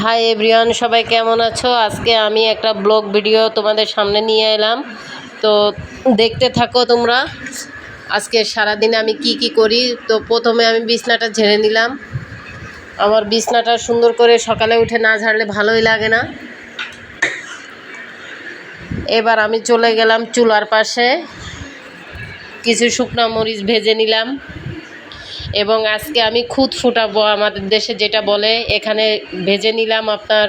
Hi everyone, সবাই কেমন আছো? আজকে আমি একটা ব্লগ ভিডিও তোমাদের সামনে নিয়ে এলাম, তো দেখতে থাকো তোমরা। আজকে সারাদিন আমি কি করি। তো প্রথমে আমি বিছনাটা ঝেড়ে নিলাম। আমার বিছনাটা সুন্দর করে সকালে উঠে না ঝাড়লে ভালোই লাগে না। এবার আমি চলে গেলাম চুলার পাশে, কিছু শুকনা মরিচ ভেজে নিলাম এবং আজকে আমি খুদ ফুটাবো, আমাদের দেশে যেটা বলে। এখানে ভেজে নিলাম আপনার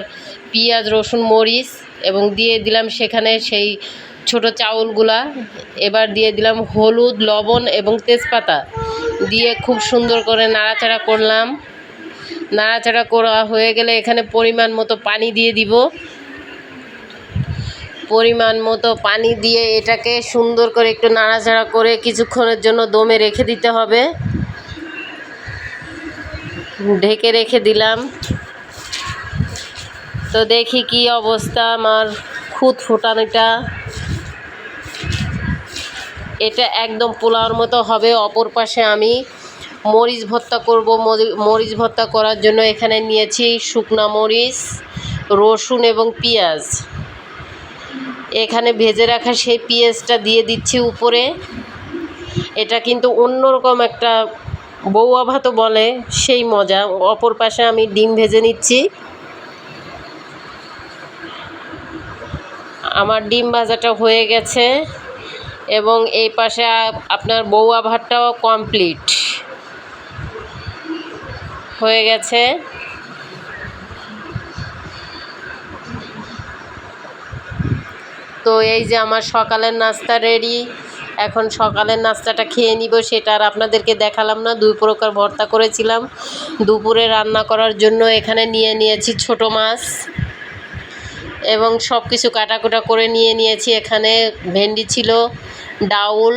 পেঁয়াজ, রসুন, মরিচ এবং দিয়ে দিলাম সেখানে সেই ছোট চাউলগুলা। এবার দিয়ে দিলাম হলুদ, লবণ এবং তেজপাতা দিয়ে খুব সুন্দর করে নাড়াচাড়া করলাম। নাড়াচাড়া করা হয়ে গেলে এখানে পরিমাণ মতো পানি দিয়ে দিব। পরিমাণ মতো পানি দিয়ে এটাকে সুন্দর করে একটু নাড়াচাড়া করে কিছুক্ষণের জন্য দমে রেখে দিতে হবে। ঢেকে রেখে দিলাম। তো দেখি কি অবস্থা আমার খুদ ফোটানোটা। এটা একদম পোলাওর মতো হবে। অপর পাশে আমি মরিচ ভর্তা করব। মরিচ ভর্তা করার জন্য এখানে নিয়েছি শুকনা মরিচ, রসুন এবং পেঁয়াজ। এখানে ভেজে রাখা সেই পেঁয়াজটা দিয়ে দিচ্ছি উপরে। এটা কিন্তু অন্যরকম একটা বউয়া ভাতও বলে সেই মজা। অপর পাশে আমি ডিম ভেজে নিচ্ছি। আমার ডিম ভাজাটা হয়ে গেছে এবং এই পাশে আপনার বউয়া ভাতটাও কমপ্লিট হয়ে গেছে। তো এই যে আমার সকালের নাস্তা রেডি। এখন সকালের নাস্তাটা খেয়ে নিব, সেটা আর আপনাদেরকে দেখালাম না। দুই প্রকার ভর্তা করেছিলাম। দুপুরে রান্না করার জন্য এখানে নিয়েছি ছোট মাছ এবং সব কিছু কাটাকুটা করে নিয়েছি। এখানে ভেন্ডি ছিল, ডাউল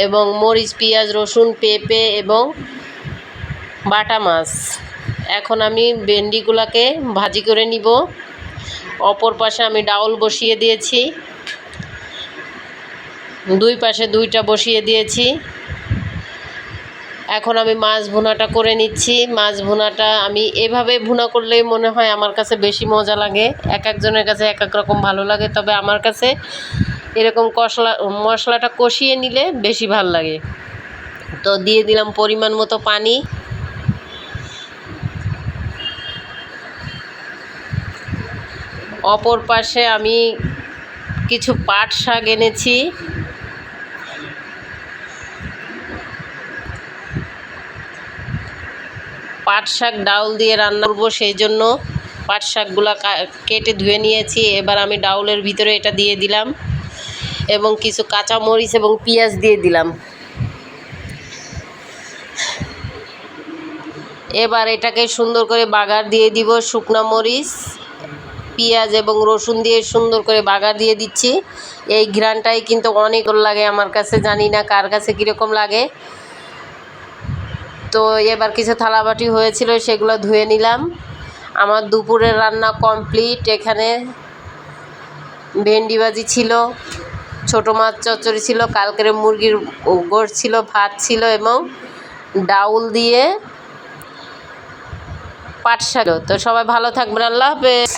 এবং মরিচ, পেঁয়াজ, রসুন, পেঁপে এবং বাটা মাছ। এখন আমি ভেন্ডিগুলোকে ভাজি করে নিব। অপর পাশে আমি ডাউল বসিয়ে দিয়েছি, দুই পাশে দুইটা বসিয়ে দিয়েছি। এখন আমি মাছ ভুনাটা করে নিচ্ছি। মাছ ভুনাটা আমি এভাবে ভুনা করলেই মনে হয় আমার কাছে বেশি মজা লাগে। এক একজনের কাছে এক এক রকম ভালো লাগে, তবে আমার কাছে এরকম মশলাটা কষিয়ে নিলে বেশি ভালো লাগে। তো দিয়ে দিলাম পরিমাণ মতো পানি। অপর পাশে আমি কিছু পাট শাক এনেছি। পাট শাক ডাউল দিয়ে রান্না করব, সেই জন্য পাট শাকগুলো কেটে ধুয়ে নিয়েছি। এবার আমি ডাউলের ভিতরে এটা দিয়ে দিলাম এবং কিছু কাঁচা মরিচ এবং পেঁয়াজ দিয়ে দিলাম। এবার এটাকে সুন্দর করে বাগার দিয়ে দিব। শুকনা মরিচ, পেঁয়াজ এবং রসুন দিয়ে সুন্দর করে বাগার দিয়ে দিচ্ছি। এই ঘ্রাণটাই কিন্তু অনেক লাগে আমার কাছে, জানি না কার কাছে কীরকম লাগে। তো এবার কিছু থালাবাটি হয়েছিল, সেগুলো ধুয়ে নিলাম। আমার দুপুরের রান্না কমপ্লিট। এখানে ভেন্ডি ভাজি ছিল, ছোটো মাছ চচ্চড়ি ছিল, কালকের মুরগির গোশত ছিল, ভাত ছিল এবং ডাউল দিয়ে পাট শাক। তো সবাই ভালো থাকবেন। আল্লাহ হাফেজ।